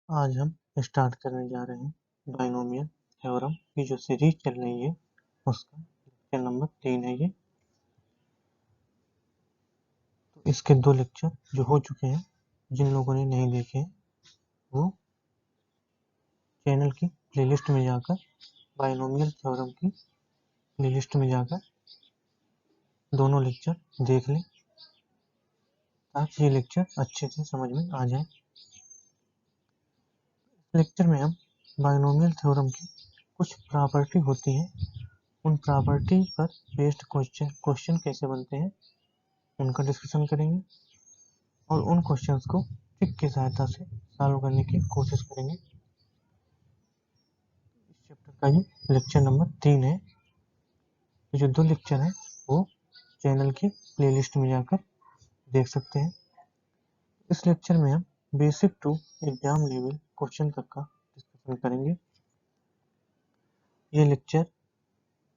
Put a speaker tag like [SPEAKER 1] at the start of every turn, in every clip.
[SPEAKER 1] आज हम स्टार्ट करने जा रहे हैं बाइनोमियल थ्योरम की जो सीरीज चल रही है उसका लेक्चर नंबर 3 है ये। तो इसके 2 लेक्चर जो हो चुके हैं, जिन लोगों ने नहीं देखे वो चैनल की प्लेलिस्ट में जाकर बाइनोमियल थ्योरम की प्लेलिस्ट में जाकर दोनों लेक्चर देख लें ताकि ये लेक्चर अच्छे से समझ में आ जाए। लेक्चर में हम बाइनोमियल थ्योरम की कुछ प्रॉपर्टी होती हैं, उन प्रॉपर्टी पर बेस्ड क्वेश्चन कैसे बनते हैं उनका डिस्कशन करेंगे और उन क्वेश्चंस को ट्रिक की सहायता से सॉल्व करने की कोशिश करेंगे। इस चैप्टर का ये लेक्चर नंबर 3 है। ये जो 2 लेक्चर हैं वो चैनल की प्लेलिस्ट में जाकर देख सकते हैं। इस लेक्चर में हम basic to exam level question तक का डिस्कशन करेंगे। ये लेक्चर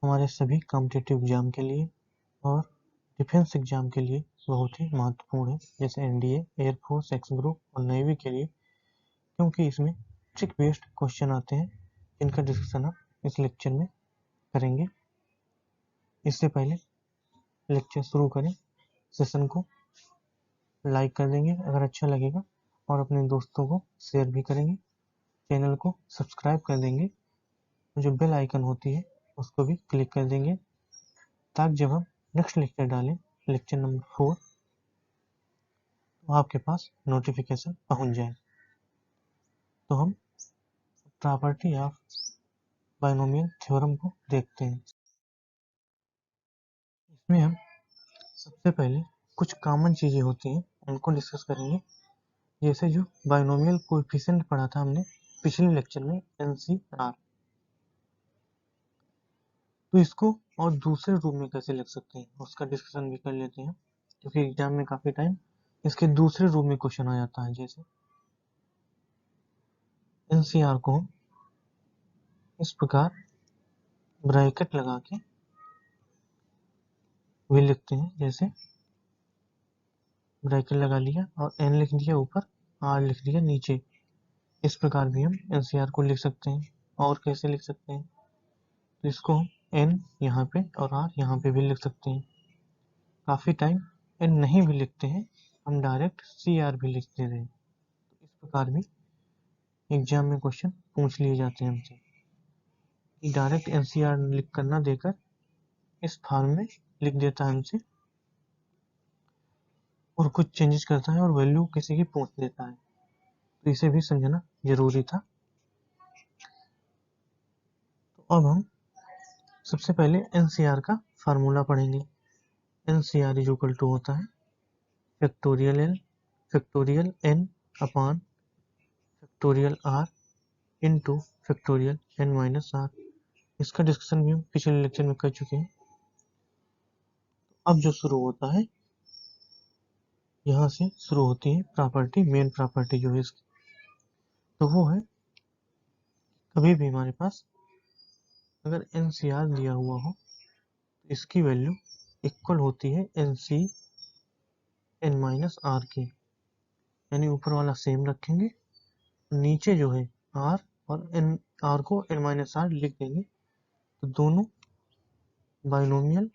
[SPEAKER 1] हमारे सभी कॉम्पिटिटिव एग्जाम के लिए और डिफेंस एग्जाम के लिए बहुत ही महत्वपूर्ण है, जैसे एनडीए, एयरफोर्स, एक्स ग्रुप और नेवी के लिए, क्योंकि इसमें ट्रिक बेस्ड क्वेश्चन आते हैं जिनका डिस्कशन हम इस लेक्चर में करेंगे। इससे पहले लेक्चर शुरू करें, सेशन को लाइक कर देंगे अगर अच्छा लगेगा और अपने दोस्तों को शेयर भी करेंगे। चैनल को सब्सक्राइब कर देंगे, जो बेल आइकन होती है उसको भी क्लिक कर देंगे ताकि जब हम नेक्स्ट लेक्चर डालें, लेक्चर नंबर 4, तो आपके पास नोटिफिकेशन पहुंच जाए। तो हम प्रॉपर्टी ऑफ बाइनोमियल थ्योरम को देखते हैं। इसमें हम सबसे पहले कुछ कॉमन चीजें होती हैं उनको डिस्कस करेंगे, जैसे जो बाइनोमियल कोएफिशिएंट पढ़ा था हमने पिछले लेक्चर में, एनसीआर। तो इसको और दूसरे रूप में कैसे लिख सकते हैं उसका डिस्कशन भी कर लेते हैं, क्योंकि एग्जाम में काफी टाइम इसके दूसरे रूप में क्वेश्चन आ जाता है। जैसे एनसीआर को हम इस प्रकार ब्रैकेट लगा के भी लिखते हैं, जैसे ब्रैकेट लगा लिया और एन लिख दिया ऊपर, आर लिख दिया नीचे। इस प्रकार भी हम एनसीआर को लिख सकते हैं। और कैसे लिख सकते हैं, तो इसको हम एन यहाँ पे और आर यहाँ पे भी लिख सकते हैं। काफी टाइम एन नहीं भी लिखते हैं, हम डायरेक्ट सी आर भी लिख देते हैं। तो इस प्रकार भी एग्जाम में क्वेश्चन पूछ लिए जाते हैं हमसे कि डायरेक्ट एनसीआर लिख कर ना देकर इस फॉर्म में लिख देता है हमसे और कुछ चेंजेस करता है और वैल्यू किसी की पूछ देता है, तो इसे भी समझना जरूरी था। तो अब हम सबसे पहले एनसीआर का फार्मूला पढ़ेंगे। एनसीआर इज इक्वल टू होता है factorial n upon factorial r into factorial n minus r. इसका डिस्कशन भी हम पिछले लेक्चर में कर चुके हैं। अब जो शुरू होता है, यहाँ से शुरू होती है प्रॉपर्टी, मेन प्रॉपर्टी जो है इसकी, तो वो है कभी भी हमारे पास अगर एनसीआर दिया हुआ हो तो इसकी वैल्यू इक्वल होती है एनसी एन माइनस आर की, यानी ऊपर वाला सेम रखेंगे, नीचे जो है आर और एन, आर को एन माइनस आर लिख देंगे, तो दोनों बाइनोमियल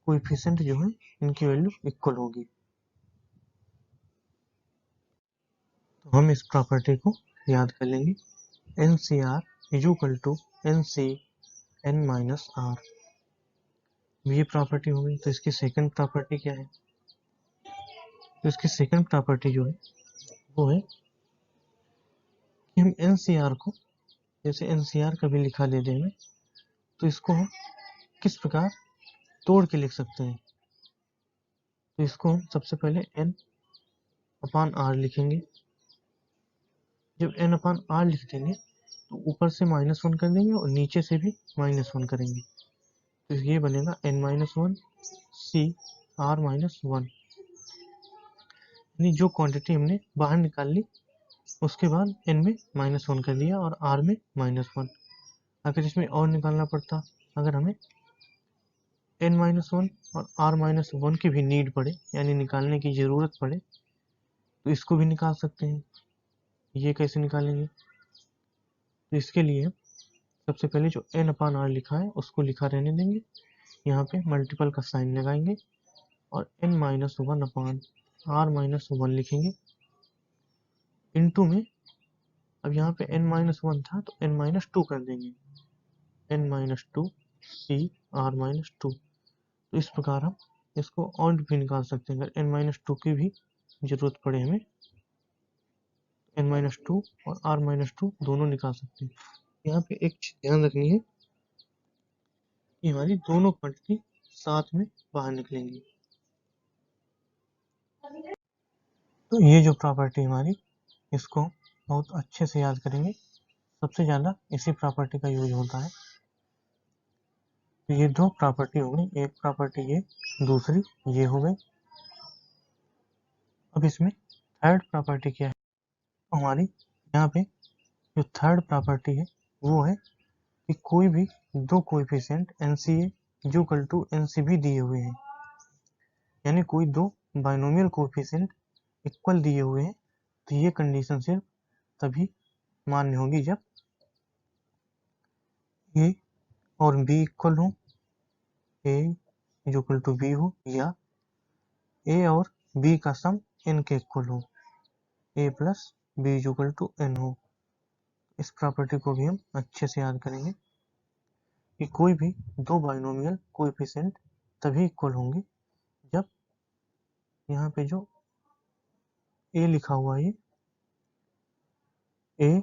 [SPEAKER 1] कोएफिशिएंट जो है इनकी वैल्यू इक्वल होगी। तो हम इस प्रॉपर्टी को याद कर लेंगे, n C r is equal to n C n minus r. ये प्रॉपर्टी हो गई। तो इसकी सेकंड प्रॉपर्टी क्या है, तो इसकी सेकंड प्रॉपर्टी जो है वो है कि हम एन सी आर को, जैसे एन सी आर कभी लिखा दे देंगे, तो इसको हम किस प्रकार तोड़ के लिख सकते हैं। तो इसको हम सबसे पहले एन अपान आर लिखेंगे। जब एन अपान आर लिख देंगे तो ऊपर से -1 कर देंगे और नीचे से भी -1 करेंगे, तो ये बनेगा n minus one C r minus one. यानी जो क्वांटिटी हमने बाहर निकाल ली उसके बाद एन में -1 कर दिया और आर में -1। अगर इसमें और निकालना पड़ता, अगर हमें एन माइनस वन और आर माइनस वन की भी नीड पड़े, यानी निकालने की जरूरत पड़े, तो इसको भी निकाल सकते हैं। ये कैसे निकालेंगे? तो इसके लिए सबसे पहले जो n अपान आर लिखा है उसको लिखा रहने देंगे, यहाँ पे मल्टीपल का साइन लगाएंगे और n minus one upon r minus one लिखेंगे इनटू में, अब यहाँ पे n माइनस वन था तो n माइनस टू कर देंगे, n minus two C r minus two. तो इस प्रकार हम इसको और भी निकाल सकते हैं, अगर n माइनस टू की भी जरूरत पड़े हमें, n माइनस टू और r माइनस टू दोनों निकाल सकते हैं। यहाँ पे एक चीज ध्यान रखनी है कि हमारी दोनों क्वांटिटी साथ में बाहर निकलेंगी। तो ये जो प्रॉपर्टी हमारी, इसको बहुत अच्छे से याद करेंगे, सबसे ज़्यादा इसी प्रॉपर्टी का यूज होता है। तो ये दो प्रॉपर्टी हो गई, एक प्रॉपर्टी ये, दूसरी ये हो गई। अब इसमें थर्ड प्रॉपर्टी क्या है? तो हमारी यहाँ पे जो थर्ड प्रॉपर्टी है वो है कि कोई भी दो कोएफिशिएंट NCA जो इक्वल टू NCB दिए हुए हैं, यानी कोई दो बाइनोमियल कोएफिशिएंट इक्वल दिए हुए हैं, तो ये कंडीशन सिर्फ तभी मान्य होगी जब ए और बी इक्वल हो, ए जो इक्वल टू बी हो, या ए और बी का सम n के इक्वल हो, ए प्लस बी जो इक्वल टू n हो। इस प्रॉपर्टी को भी हम अच्छे से याद करेंगे कि कोई भी दो बाइनोमियल कोएफिशिएंट तभी इक्वल होंगे जब यहाँ पे जो ए लिखा हुआ है A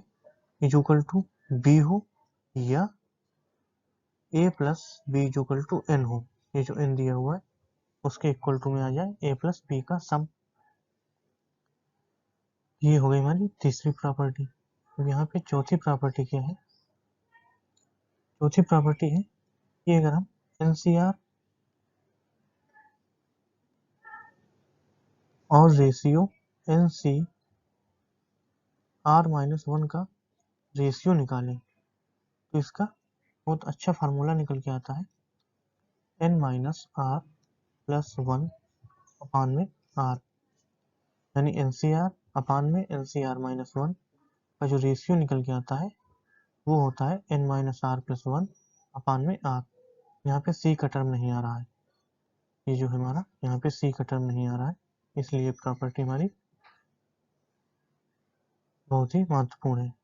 [SPEAKER 1] is equal to B हो, या A plus B is equal to n हो, ये जो n दिया हुआ है उसके इक्वल टू में आ जाए ए प्लस बी का सम। ये हो गई हमारी तीसरी प्रॉपर्टी। अब यहाँ पे चौथी प्रॉपर्टी क्या है? चौथी प्रॉपर्टी है कि अगर हम NCR और रेशियो NCR माइनस वन का रेशियो निकालें, तो इसका बहुत अच्छा फार्मूला निकल के आता है, n minus r plus one upon में आर, यानी NCR अपान में NCR माइनस वन का जो रेशियो निकल के आता है वो होता है n minus r plus one upon में आर। यहाँ पे c का टर्म नहीं आ रहा है, ये जो हमारा यहाँ पे c का टर्म नहीं आ रहा है, इसलिए प्रॉपर्टी हमारी बहुत ही महत्वपूर्ण है।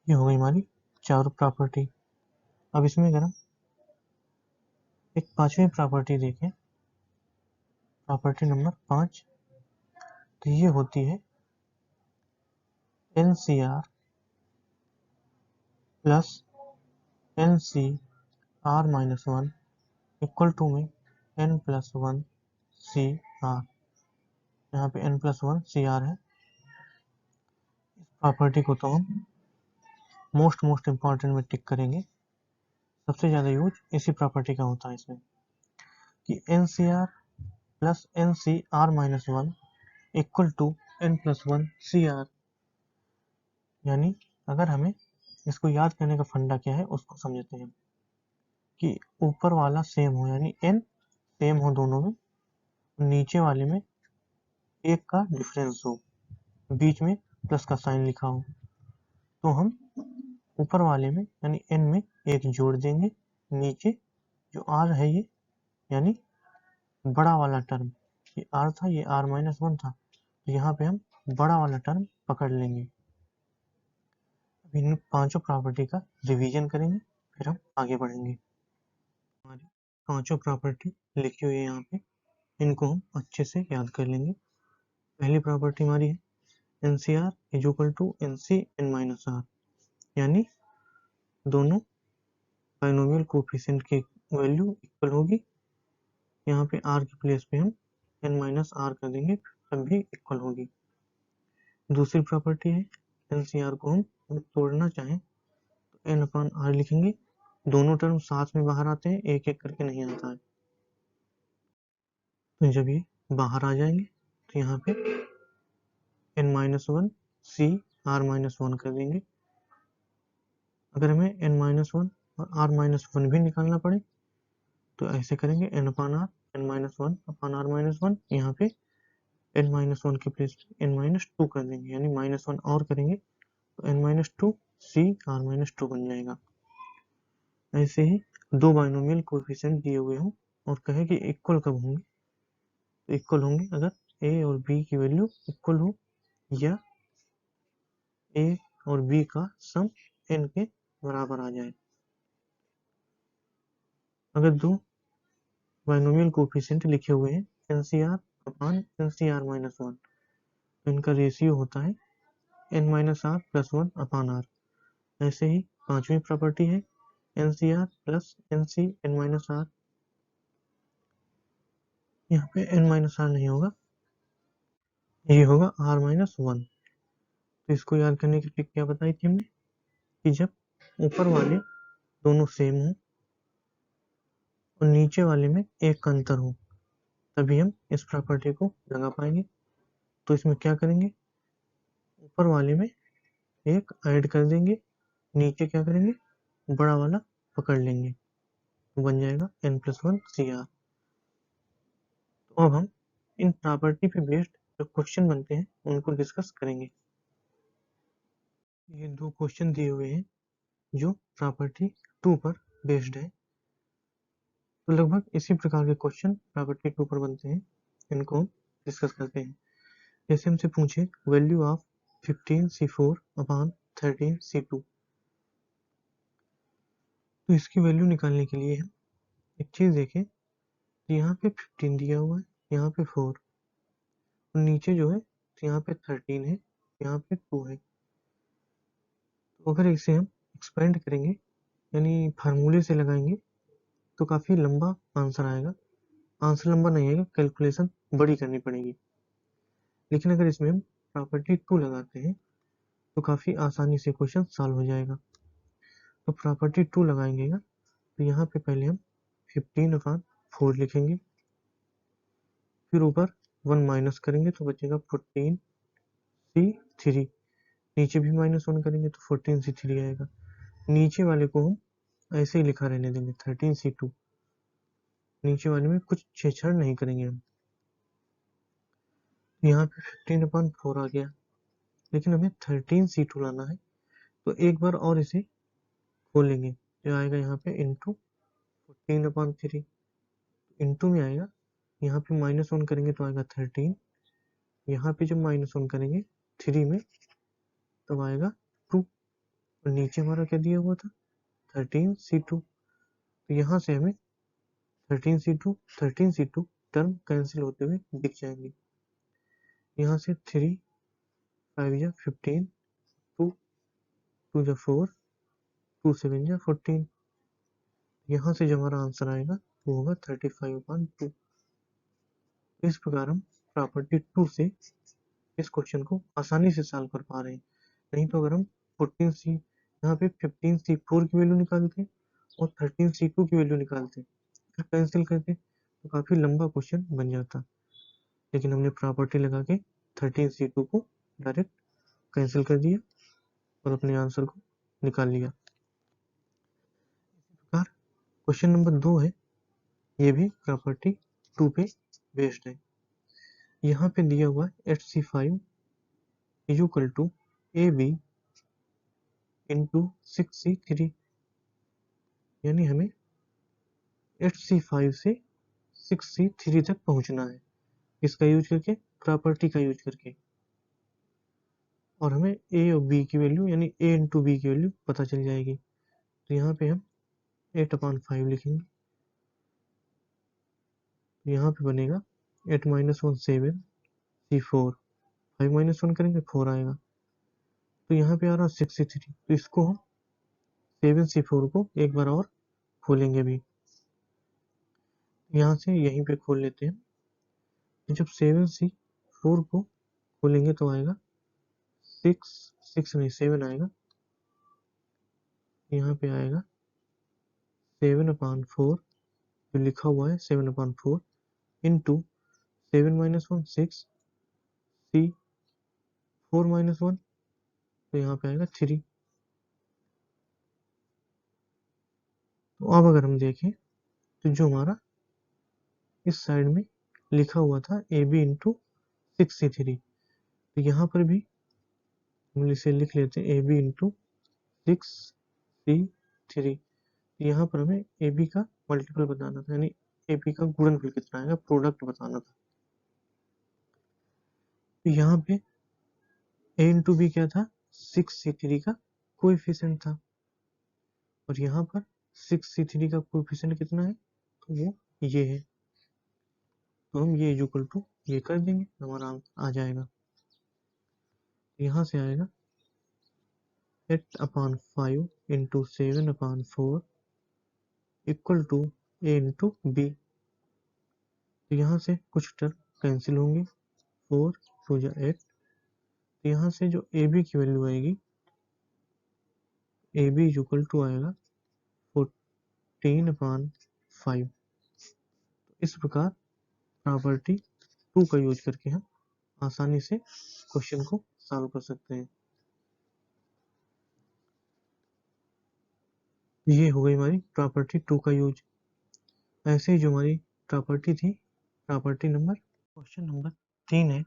[SPEAKER 1] ये हो गई हमारी चार प्रॉपर्टी। अब इसमें अगर हम एक पांचवी प्रॉपर्टी देखें, प्रॉपर्टी नंबर 5, तो ये होती है NCR plus NCR minus one equal to में n plus one C r. यहाँ पे n plus one C r है। इस प्रॉपर्टी को तो हम मोस्ट इम्पॉर्टेंट में टिक करेंगे, सबसे ज़्यादा यूज इसी प्रॉपर्टी का होता है इसमें, कि NCR plus NCR minus one equal to n plus one C r. यानी अगर हमें इसको याद करने का फंडा क्या है उसको समझते हैं, कि ऊपर वाला सेम हो, यानी n सेम हो दोनों में, नीचे वाले में एक का डिफरेंस हो, बीच में प्लस का साइन लिखा हो, तो हम ऊपर वाले में यानी n में एक जोड़ देंगे, नीचे जो r है ये, यानी बड़ा वाला टर्म, ये r था, ये r माइनस वन था, तो यहाँ पे हम बड़ा वाला टर्म पकड़ लेंगे। इन पांचों प्रॉपर्टी का रिवीजन करेंगे, फिर हम आगे बढ़ेंगे। हमारी पांचों प्रॉपर्टी लिखी हुई है यहाँ पे, इनको हम अच्छे से याद कर लेंगे। पहली प्रॉपर्टी हमारी है NCR is equal to NC n minus r, यानी दोनों बाइनोमियल कोएफिशिएंट की वैल्यू इक्वल होगी। यहाँ पे r के प्लेस पे हम n माइनस आर कर देंगे, तब भी इक्वल होगी। दूसरी प्रॉपर्टी है NCR को हम तोड़ना चाहें तो n अपान आर लिखेंगे, दोनों टर्म साथ में बाहर आते हैं, एक एक करके नहीं आता है। तो जब ये बाहर आ जाएंगे तो यहाँ पे n minus one C r minus one कर देंगे। अगर हमें n माइनस वन और r माइनस वन भी निकालना पड़े तो ऐसे करेंगे, n upon r n minus one upon r minus one, यहाँ पे n-1 के प्लेस पे n-2 कर देंगे, यानी -1 और करेंगे तो n-2 CR-2 बन जाएगा। ऐसे ही दो बाइनोमियल कोएफिशिएंट दिए हुए हों और कहे कि इक्वल कब होंगे, तो इक्वल होंगे अगर a और b की वैल्यू इक्वल हो या a और b का सम n के बराबर आ जाए। अगर दो बाइनोमियल कोएफिशिएंट लिखे हुए हैं NCR अपान NCR-1, इनका रेशियो होता है n-r + 1 अपान r। ऐसे ही पांचवी प्रॉपर्टी है NCR प्लस NC n-r, यहाँ पे n-r नहीं होगा, ये होगा r-1। तो इसको याद करने की ट्रिक क्या बताई थी हमने कि जब ऊपर वाले दोनों सेम हो और नीचे वाले में एक का अंतर हो तभी हम इस प्रॉपर्टी को लगा पाएंगे। तो इसमें क्या करेंगे, ऊपर वाले में एक ऐड कर देंगे, नीचे क्या करेंगे, बड़ा वाला पकड़ लेंगे, तो बन जाएगा n+1 CR। तो अब हम इन प्रॉपर्टी पे बेस्ड जो क्वेश्चन बनते हैं उनको डिस्कस करेंगे। ये दो क्वेश्चन दिए हुए हैं जो प्रॉपर्टी 2 पर बेस्ड है। तो लगभग इसी प्रकार के क्वेश्चन प्रॉपर्टी 2 पर बनते हैं, इनको हम डिस्कस करते हैं। जैसे हमसे पूछे value of 15C4 upon 13C2, तो इसकी वैल्यू निकालने के लिए हम एक चीज देखें, यहाँ पे 15 दिया हुआ है, यहाँ पे 4 और नीचे जो है तो यहाँ पे 13 है, यहाँ पे 2 है। तो अगर इसे हम एक्सपेंड करेंगे यानी फार्मूले से लगाएंगे तो काफी लंबा आंसर आएगा। आंसर लंबा नहीं आएगा, कैलकुलेशन बड़ी करनी पड़ेगी। लेकिन अगर इसमें हम प्रॉपर्टी 2 लगाते हैं तो काफी आसानी से क्वेश्चन सॉल्व हो जाएगा। तो प्रॉपर्टी 2 लगाएंगे ना, तो यहाँ पे पहले हम 15/4 लिखेंगे, फिर ऊपर 1 माइनस करेंगे तो बचेगा 14C3, नीचे भी -1 करेंगे तो 14C3 आएगा। नीचे वाले को हम ऐसे ही लिखा रहने देंगे 13C2, नीचे वाले में कुछ छेड़छाड़ नहीं करेंगे हम। यहाँ पे 15/4 आ गया, लेकिन हमें 13C2 लाना है तो एक बार और इसे खोलेंगे, जो आएगा यहाँ पे इंटू 14/3, इंटू में आएगा, यहाँ पे -1 करेंगे तो आएगा 13, यहाँ पे जब -1 करेंगे 3 में तब आएगा 2, और नीचे हमारा क्या दिया हुआ था 13C2। तो यहाँ से हमें 13C2 टर्म कैंसिल होते हुए दिख जाएंगे। यहाँ से 3 5 या 15, 2 2 या 4, 2 7 या 14, यहाँ से जो हमारा आंसर आएगा वो होगा 35/2। इस प्रकार हम प्रॉपर्टी 2 से इस क्वेश्चन को आसानी से सॉल्व कर पा रहे हैं। नहीं तो अगर हम 14C यहाँ पे 15C4 की वैल्यू निकालते और 13C2 की वैल्यू निकालते फिर कैंसिल करते तो काफी लंबा क्वेश्चन बन जाता। लेकिन हमने प्रॉपर्टी लगा के 13C2 को डायरेक्ट कैंसिल कर दिया और अपने आंसर को निकाल लिया। इसी प्रकार क्वेश्चन नंबर 2 है, ये भी प्रॉपर्टी 2 पे बेस्ड है। यहाँ पे दिया हुआ है 8C5 is equal to AB into 6C3, यानी हमें 8C5 से 6C3 तक पहुंचना है, इसका यूज करके, प्रॉपर्टी का यूज करके, और हमें A और B की वैल्यू यानी A इंटू B की वैल्यू पता चल जाएगी। तो यहाँ पे हम 8/5 लिखेंगे, तो यहाँ पे बनेगा 8 - 1 7 C4, 5 - 1 करेंगे 4 आएगा। तो यहाँ पे आ रहा 6C3, तो इसको हम 7C4 को एक बार और खोलेंगे भी, यहाँ से यहीं पे खोल लेते हैं। तो जब 7C4 को खोलेंगे तो आएगा 6 नहीं 7 आएगा, यहाँ पे आएगा 7/4 जो लिखा हुआ है 7/4 इंटू 7 - 1 6 C4 - 1, तो यहाँ पे आएगा 3। तो अब अगर हम देखें तो जो हमारा इस साइड में लिखा हुआ था AB इंटू 6c3, तो यहाँ पर भी हम इसे लिख लेते हैं AB इंटू 6c3। यहाँ पर हमें AB का मल्टीपल बताना था, यानी AB का गुणनफल कितना आएगा, प्रोडक्ट बताना था। तो यहाँ पे A इंटू बी क्या था, 6c3 का कोएफिशिएंट था, और यहाँ पर 6c3 का कोएफिशिएंट कितना है, तो वो ये है। तो हम ये इक्वल टू ये कर देंगे, हमारा आंसर आ जाएगा। यहाँ से आएगा 8/5 into 7/4 equal to A into B. तो यहाँ से कुछ टर्म कैंसिल होंगे, 4 2 जा 8। तो यहाँ से जो ए बी की वैल्यू आएगी, ए बी इक्वल टू आएगा 14/5। इस प्रकार प्रॉपर्टी 2 का यूज करके हम आसानी से क्वेश्चन को सॉल्व कर सकते हैं। ये हो गई हमारी प्रॉपर्टी 2 का यूज। ऐसे ही जो हमारी प्रॉपर्टी थी, प्रॉपर्टी नंबर, क्वेश्चन नंबर 3 है,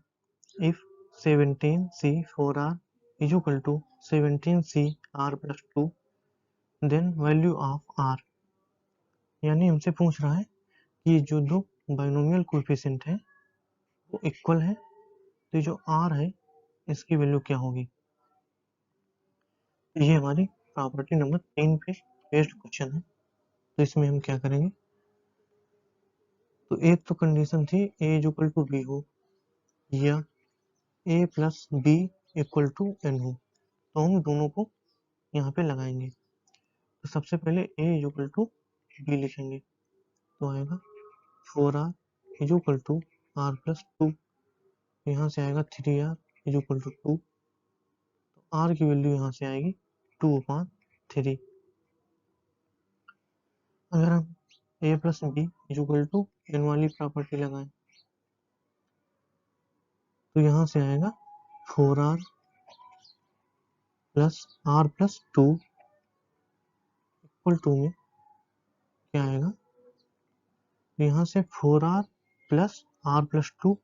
[SPEAKER 1] if 17c4r is equal to 17cr plus 2 then value of r। यानी हमसे पूछ रहा है कि जो दो बाइनोमियल कोएफिशिएंट है वो इक्वल है, तो जो r है इसकी वैल्यू क्या होगी। ये हमारी प्रॉपर्टी नंबर 3 पे बेस्ड क्वेश्चन है। तो इसमें हम क्या करेंगे, तो एक तो कंडीशन थी a इक्वल टू बी हो या a plus B equal to n हो, तो हम दोनों को यहाँ पे लगाएंगे। तो सबसे पहले a इक्वल टू बी लिखेंगे, तो आएगा 4r equal to r plus 2। यहाँ से आएगा 3r इक्वल टू 2, तो r की वैल्यू यहाँ से आएगी 2/3। अगर हम a plus B equal to n वाली प्रॉपर्टी लगाएं, तो यहाँ से आएगा 4r plus r plus 2 equal to में क्या आएगा, यहाँ से 4r प्लस r प्लस 2,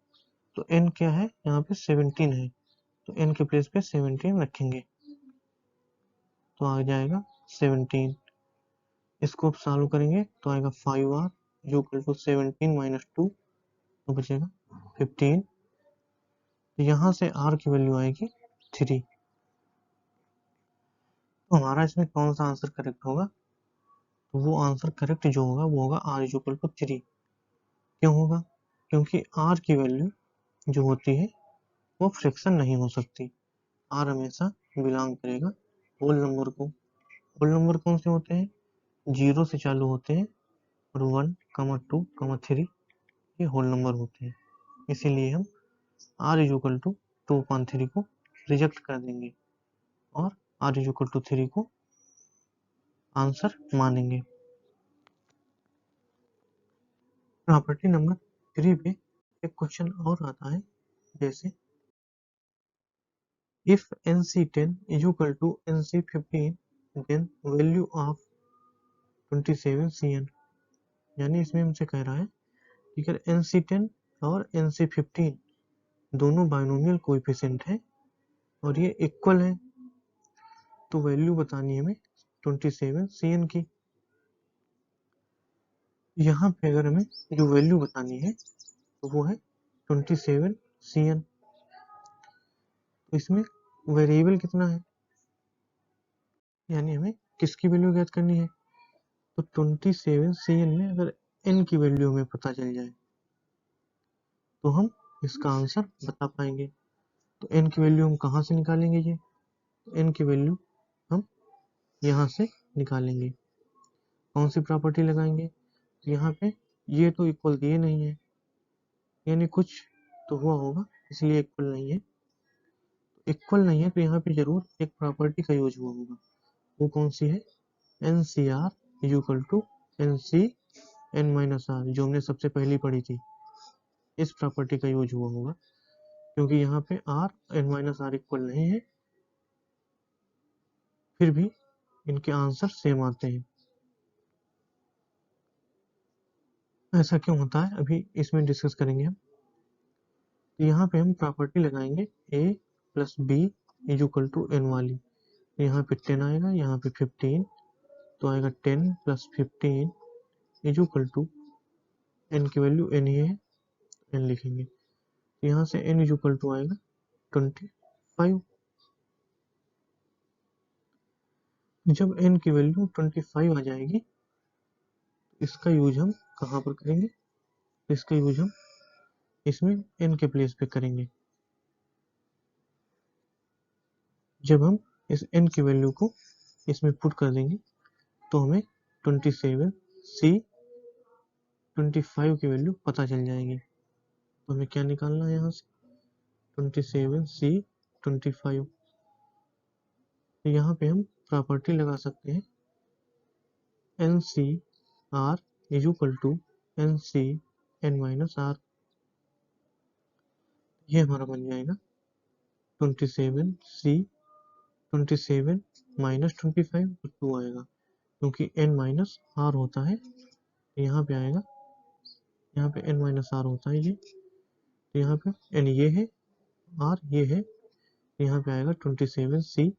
[SPEAKER 1] तो n क्या है, यहाँ पे 17 है, तो n के प्लेस पे 17 रखेंगे, तो आ जाएगा 17। इसको अब सॉल्व करेंगे तो आएगा 5r इक्वल टू 17 माइनस 2, तो बचेगा 15। यहाँ से r की वैल्यू आएगी 3। तो हमारा इसमें कौन सा आंसर करेक्ट होगा, तो वो आंसर करेक्ट जो होगा वो होगा r इक्वल टू 3। क्यों होगा, क्योंकि r की वैल्यू जो होती है वो फ्रैक्शन नहीं हो सकती, r हमेशा बिलोंग करेगा होल नंबर को। होल नंबर कौन से होते हैं, 0 से चालू होते हैं, और 1, 2, 3 ये होल नंबर होते हैं। इसीलिए हम r इक्वल टू 2/3 को रिजेक्ट कर देंगे और r इक्वल टू 3 को आंसर मानेंगे। प्रॉपर्टी नंबर 3 पे एक क्वेश्चन और आता है, जैसे if NC10 is equal to NC15 then value of 27Cn। यानी इसमें हमसे कह रहा है कि अगर NC10 और NC15 दोनों बाइनोमियल कोएफिशिएंट है और ये इक्वल है, तो वैल्यू बतानी है हमें 27Cn की। यहाँ पे अगर हमें जो वैल्यू बतानी है तो वो है 27Cn। तो इसमें वेरिएबल कितना है, यानी हमें किसकी वैल्यू ज्ञात करनी है, तो 27Cn में अगर n की वैल्यू हमें पता चल जाए तो हम इसका आंसर बता पाएंगे। तो n की वैल्यू हम कहाँ से निकालेंगे, ये तो n की वैल्यू हम यहाँ से निकालेंगे। कौन सी प्रॉपर्टी लगाएंगे, तो यहाँ पे ये तो इक्वल दिए नहीं है, यानी कुछ तो हुआ होगा इसलिए इक्वल नहीं है। इक्वल नहीं है तो यहाँ पे जरूर एक प्रॉपर्टी का यूज हुआ होगा, वो कौन सी है, NCR इक्वल टू NC(n-r), जो हमने सबसे पहली पढ़ी थी। इस प्रॉपर्टी का यूज हुआ होगा, क्योंकि यहाँ पे r n-r इक्वल नहीं है, फिर भी इनके आंसर सेम आते हैं। ऐसा क्यों होता है, अभी इसमें डिस्कस करेंगे हम। यहाँ पे हम प्रॉपर्टी लगाएंगे a plus B is equal to n वाली। यहाँ पे 10 आएगा, यहाँ पे 15, तो आएगा 10 plus 15 is equal to n की वैल्यू n ही है, n लिखेंगे। यहाँ से n इज इक्वल टू आएगा 25। जब n की वैल्यू 25 आ जाएगी, इसका यूज हम कहाँ पर करेंगे? इसका यूज हम इसमें n के प्लेस पे करेंगे। जब हम इस n की वैल्यू को इसमें पुट कर देंगे तो हमें 27C 25 की वैल्यू पता चल जाएगी। तो हमें क्या निकालना है यहाँ से? 27C 25। तो यहाँ पे हम प्रॉपर्टी लगा सकते हैं NCR is equal to NCN-R। ये हमारा बन जाएगा 27C 27 माइनस 25 तो 2 आएगा, क्योंकि n माइनस आर होता है। यहाँ पे आएगा, यहाँ पे n माइनस आर होता है ये, तो यहाँ पे n ये है, r ये है, यहाँ पे आएगा 27C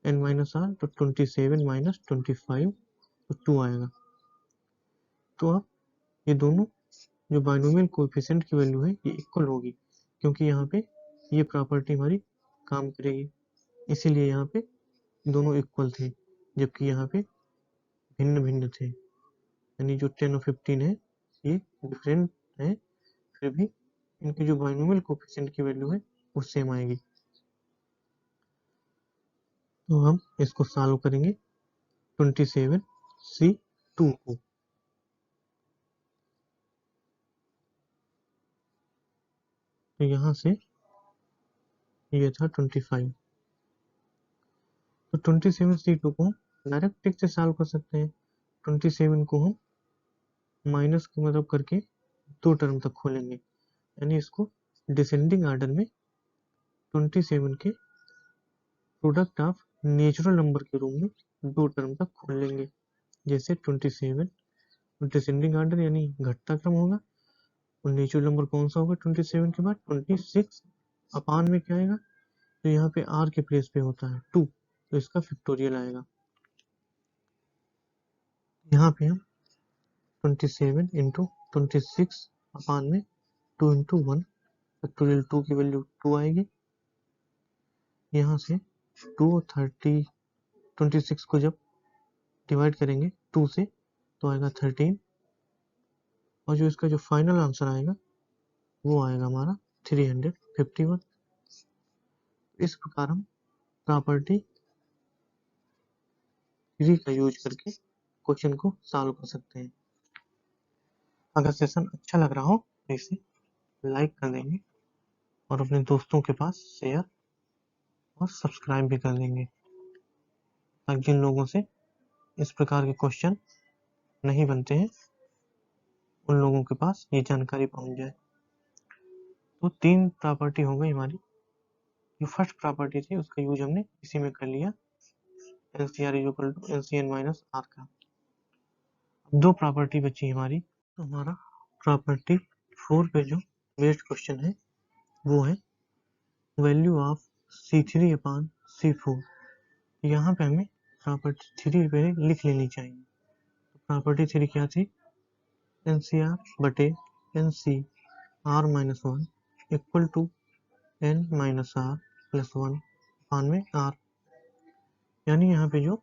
[SPEAKER 1] n माइनस आर, तो 27 माइनस 25 तो 2 आएगा। तो अब ये दोनों जो बाइनोमियल कोएफिशिएंट की वैल्यू है ये इक्वल होगी, क्योंकि यहाँ पे ये प्रॉपर्टी हमारी काम करेगी, इसीलिए यहाँ पे दोनों इक्वल थे, जबकि यहाँ पे भिन्न भिन्न थे। यानी जो 10 और 15 है ये डिफरेंट है, फिर भी इनकी जो बाइनोमियल कोएफिशिएंट की वैल्यू है वो सेम आएगी। तो हम इसको सॉल्व करेंगे 27C2 को। तो यहाँ से ये था 25, तो 27C2 को हम डायरेक्ट ट्रिक से सॉल्व कर सकते हैं। 27 को हम माइनस की मदद करके दो टर्म तक खोलेंगे, यानी इसको डिसेंडिंग ऑर्डर में 27 के प्रोडक्ट ऑफ नेचुरल नंबर के रूप में दो टर्म तक खोल लेंगे। जैसे 27 डिसेंडिंग ऑर्डर यानी घटता क्रम होगा, और नेचुरल नंबर कौन सा होगा 27 के बाद? 26 अपान में क्या आएगा? तो यहाँ पे r के प्लेस पे होता है 2, तो इसका फैक्टोरियल आएगा। यहाँ पे हम 27 इंटू 26 अपान में 2 इंटू 1, फैक्टोरियल 2 की वैल्यू 2 आएगी। यहाँ से 26 को जब डिवाइड करेंगे 2 से तो आएगा 13, और जो इसका जो फाइनल आंसर आएगा वो आएगा हमारा 351। इस प्रकार हम प्रॉपर्टी 3 का यूज करके क्वेश्चन को सॉल्व कर सकते हैं। अगर सेशन अच्छा लग रहा हो तो इसे लाइक कर देंगे और अपने दोस्तों के पास शेयर और सब्सक्राइब भी कर देंगे, ताकि जिन लोगों से इस प्रकार के क्वेश्चन नहीं बनते हैं उन लोगों के पास ये जानकारी पहुंच जाए। तो 3 प्रॉपर्टी हो गई हमारी। जो फर्स्ट प्रॉपर्टी थी उसका यूज हमने इसी में कर लिया, LCR is equal to LCN-R का। अब 2 प्रॉपर्टी बची हमारी। तो हमारा प्रॉपर्टी 4 पे जो बेस्ड क्वेश्चन है वो है value of C3 upon C4। यहाँ पे हमें प्रॉपर्टी 3 पहले लिख लेनी चाहिए। तो प्रॉपर्टी 3 क्या थी? NCR बटे NCR minus 1 equal to N minus R plus 1 upon में R। यानी यहाँ पे जो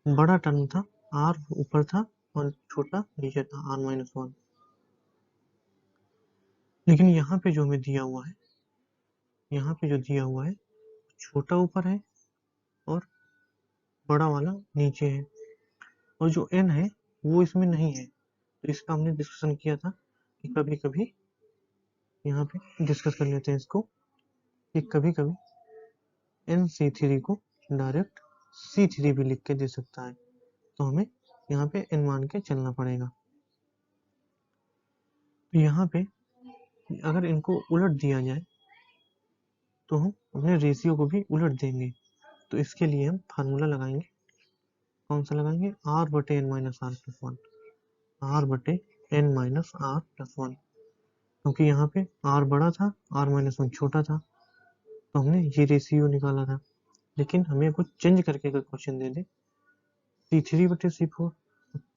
[SPEAKER 1] बड़ा टर्म था R ऊपर था और छोटा नीचे था R माइनस 1। लेकिन यहाँ पे जो हमें दिया हुआ है, यहाँ पे जो दिया हुआ है छोटा ऊपर है और बड़ा वाला नीचे है, और जो n है वो इसमें नहीं है। तो इसका हमने डिस्कशन किया था कि कभी कभी यहाँ पे डिस्कस कर लेते हैं इसको, कि कभी कभी NC3 को डायरेक्ट C3 भी लिख के दे सकता है, तो हमें यहाँ पे n मान के चलना पड़ेगा। तो यहाँ पे अगर इनको उलट दिया जाए तो हम अपने रेशियो को भी उलट देंगे। तो इसके लिए हम फार्मूला लगाएंगे, कौन सा लगाएंगे? r बटे n minus r plus 1, r बटे n माइनस आर प्लस 1। क्योंकि यहाँ पे r बड़ा था, r-1 छोटा था, तो हमने ये रेशियो निकाला था। लेकिन हमें कुछ चेंज करके अगर क्वेश्चन दे दे C3/C4,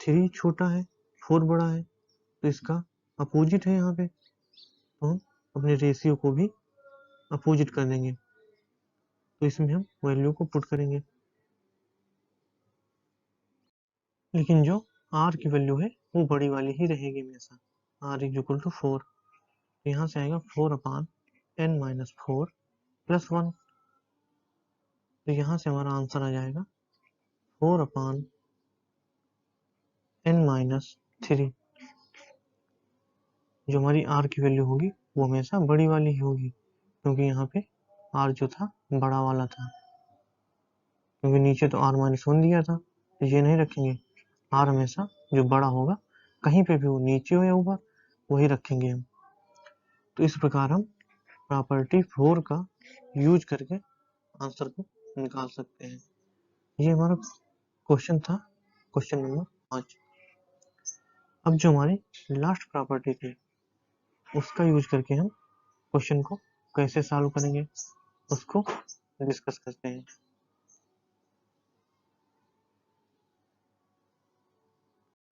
[SPEAKER 1] 3 छोटा है 4 बड़ा है, तो इसका अपोजिट है यहाँ पे, तो हम अपने रेशियो को भी अपोजिट कर देंगे। तो इसमें हम वैल्यू को पुट करेंगे, लेकिन जो r की वैल्यू है वो बड़ी वाली ही रहेगी हमेशा, r=4। तो यहाँ से आएगा 4/n-4 + 1। तो यहाँ से हमारा आंसर आ जाएगा 4/n-3। जो हमारी r की वैल्यू होगी वो हमेशा बड़ी वाली ही होगी, क्योंकि यहाँ पे r जो था बड़ा वाला था, क्योंकि नीचे तो r-1 दिया था, तो ये नहीं रखेंगे। r हमेशा जो बड़ा होगा, कहीं पे भी हो, नीचे हो या ऊपर, वही रखेंगे हम। तो इस प्रकार हम प्रॉपर्टी 4 का यूज करके आंसर को निकाल सकते हैं। ये हमारा क्वेश्चन था, क्वेश्चन नंबर 5। अब जो हमारी लास्ट प्रॉपर्टी थी उसका यूज करके हम क्वेश्चन को कैसे सॉल्व करेंगे उसको डिस्कस करते हैं।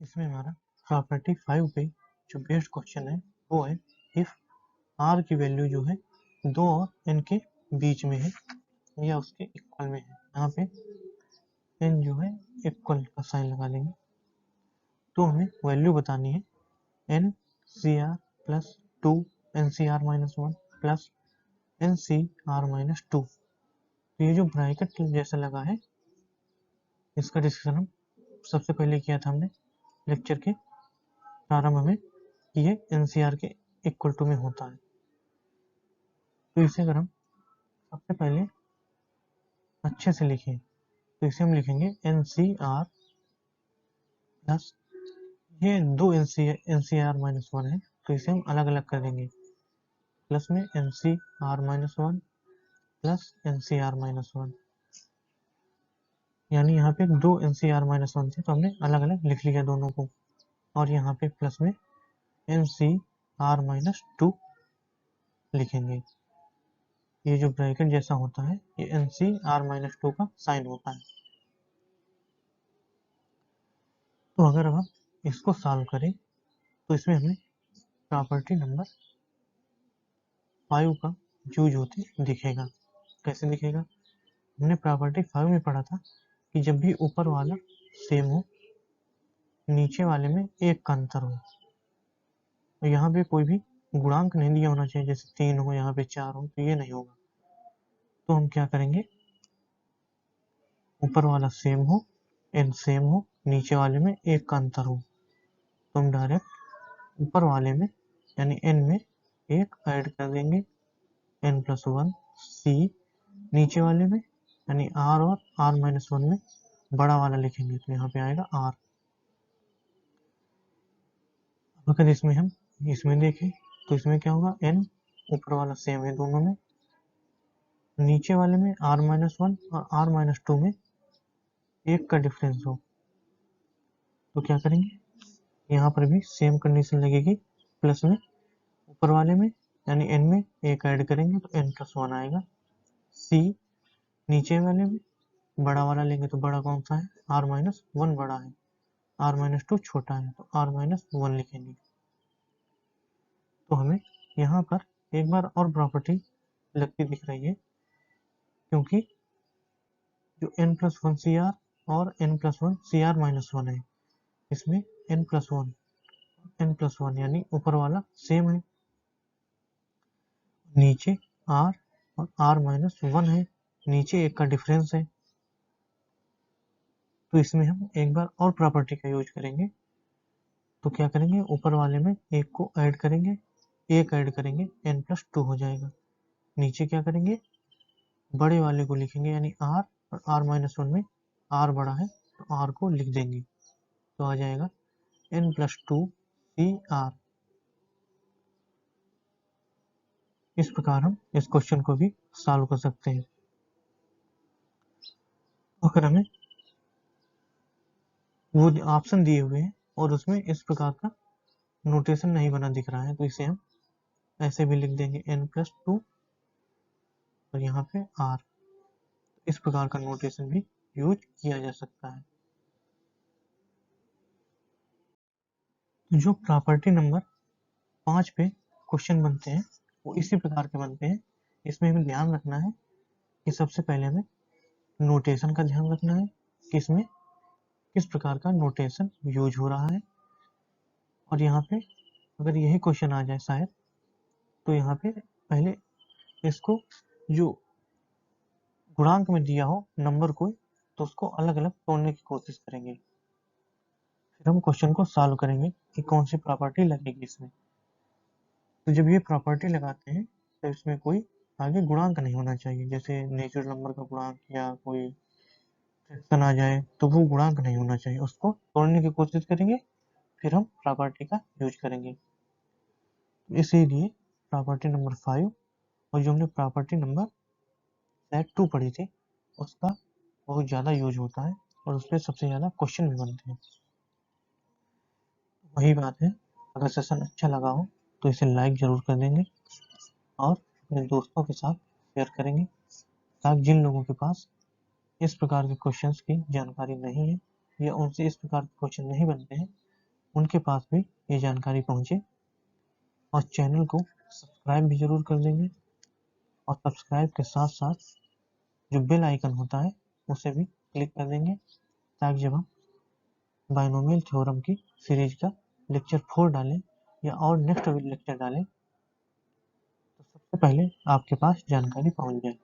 [SPEAKER 1] इसमें हमारा प्रॉपर्टी 5 पे जो बेस्ड क्वेश्चन है वो है इफ r की वैल्यू जो है 2 और n के बीच में है या उसके इक्वल में है। यहाँ पे n जो है इक्वल का साइन लगा लेंगे। तो हमें वैल्यू बतानी है NCR + 2 NCR-1 + NCR-2। तो ये जो ब्रैकेट जैसा लगा है इसका डिस्कशन हम सबसे पहले किया था हमने लेक्चर के प्रारंभ में, ये NCR के इक्वल टू में होता है। तो इसे अगर हम सबसे पहले अच्छे से लिखें तो इसे हम लिखेंगे NCR प्लस ये 2 NCR-1 है, तो इसे हम अलग अलग कर देंगे, प्लस में NCR-1 प्लस NCR-1, यानी यहाँ पे 2 NCR-1 थे तो हमने अलग अलग लिख लिया दोनों को, और यहाँ पे प्लस में NCR-2 लिखेंगे। ये जो ब्रैकेट जैसा होता है ये NCR-2 का साइन होता है। तो अगर हम इसको सॉल्व करें तो इसमें हमें प्रॉपर्टी नंबर 5 का यूज होते दिखेगा। कैसे दिखेगा? हमने प्रॉपर्टी 5 में पढ़ा था कि जब भी ऊपर वाला सेम हो, नीचे वाले में एक का अंतर हो, तो यहाँ पे कोई भी गुणांक नहीं दिया होना चाहिए, जैसे 3 हो यहाँ पे 4 हो, तो ये नहीं होगा। तो हम क्या करेंगे, ऊपर वाला सेम हो, n सेम हो, नीचे वाले में एक का अंतर हो, तो हम डायरेक्ट ऊपर वाले में यानी n में एक ऐड कर देंगे, n+1 c, नीचे वाले में यानी r और r-1 में बड़ा वाला लिखेंगे, तो यहाँ पे आएगा r। अगर इसमें देखें तो इसमें क्या होगा, n ऊपर वाला सेम है दोनों में, नीचे वाले में r-1 और r-2 में एक का डिफरेंस हो, तो क्या करेंगे, यहाँ पर भी सेम कंडीशन लगेगी, प्लस में ऊपर वाले में यानी n में एक ऐड करेंगे तो n+1 आएगा, c नीचे वाले में बड़ा वाला लेंगे तो बड़ा कौन सा है, r-1 बड़ा है, r-2 छोटा है, तो r-1 लिखेंगे। तो हमें यहाँ पर एक बार और प्रॉपर्टी लगती दिख रही है, क्योंकि जो n+1 CR और n+1 CR-1 है, इसमें n+1 यानी ऊपर वाला सेम है, नीचे r और r-1 है, नीचे एक का डिफरेंस है। तो इसमें हम एक बार और प्रॉपर्टी का यूज करेंगे, तो क्या करेंगे, ऊपर वाले में एक को ऐड करेंगे, एक ऐड करेंगे, n+2 हो जाएगा, नीचे क्या करेंगे, बड़े वाले को लिखेंगे यानी r, और r-1 में r बड़ा है तो r को लिख देंगे, तो आ जाएगा n+2 CR। इस प्रकार हम इस क्वेश्चन को भी सॉल्व कर सकते हैं। अगर हमें वो ऑप्शन दिए हुए हैं और उसमें इस प्रकार का नोटेशन नहीं बना दिख रहा है, तो इसे हम ऐसे भी लिख देंगे n+2 और यहाँ पे r। इस प्रकार का नोटेशन भी यूज किया जा सकता है। जो प्रॉपर्टी नंबर 5 पे क्वेश्चन बनते हैं वो इसी प्रकार के बनते हैं। इसमें हमें ध्यान रखना है कि सबसे पहले हमें नोटेशन का ध्यान रखना है कि इसमें किस प्रकार का नोटेशन यूज हो रहा है। और यहाँ पे अगर यही क्वेश्चन आ जाए शायद, तो यहाँ पे पहले इसको जो गुणांक में दिया हो नंबर कोई, तो उसको अलग अलग तोड़ने की कोशिश करेंगे। फिर हम क्वेश्चन को सॉल्व करेंगे कि कौन सी प्रॉपर्टी लगेगी इसमें। तो जब ये प्रॉपर्टी लगाते हैं तो इसमें कोई आगे गुणांक नहीं होना चाहिए, जैसे नेचुरल नंबर का गुणांक या कोई फ्रैक्शन आ जाए तो वो गुणांक नहीं होना चाहिए, उसको तोड़ने की कोशिश करेंगे, फिर हम प्रॉपर्टी का यूज करेंगे। इसीलिए प्रॉपर्टी नंबर 5 और जो हमने प्रॉपर्टी नंबर सेट 2 पढ़ी थी उसका बहुत ज़्यादा यूज होता है और उस पर सबसे ज़्यादा क्वेश्चन भी बनते हैं। वही बात है, अगर सेशन अच्छा लगा हो तो इसे लाइक ज़रूर कर देंगे और अपने दोस्तों के साथ शेयर करेंगे, ताकि जिन लोगों के पास इस प्रकार के क्वेश्चंस की जानकारी नहीं है या उनसे इस प्रकार के क्वेश्चन नहीं बनते हैं, उनके पास भी ये जानकारी पहुंचे। और चैनल को सब्सक्राइब भी जरूर कर देंगे और सब्सक्राइब के साथ साथ जो बेल आइकन होता है उसे भी क्लिक कर देंगे, ताकि जब हम बायनोमियल थ्योरम की सीरीज का लेक्चर 4 डालें या और नेक्स्ट लेक्चर डालें तो सबसे पहले आपके पास जानकारी पहुंच जाए।